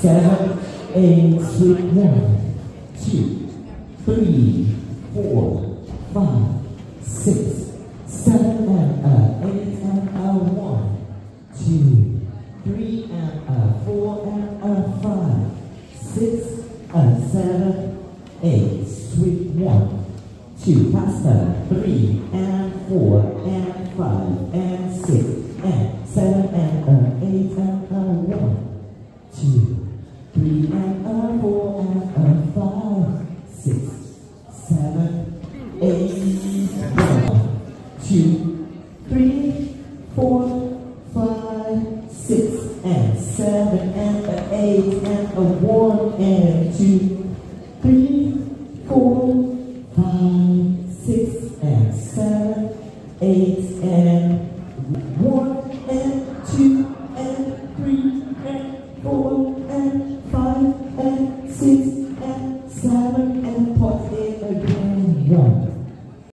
7, 8, sweep 1, 2, 3, 4, 5, 6, 7 and 8 and 1, 2, 3 and 4 and 5, 6 and 7, 8, sweep 1, 2, faster, 3 and 4 and 5 and 6 and 7 and 8 and 1, 2, 3 and 4 and 5, 6, 7, 8, 1, 2, 3, 4, 5, 6 and 7 and 8 and 1 and 2, 3, 4, 5, 6 and 7, 8 and 1 and 2 and 3 and 4 and 5 and 6 and 7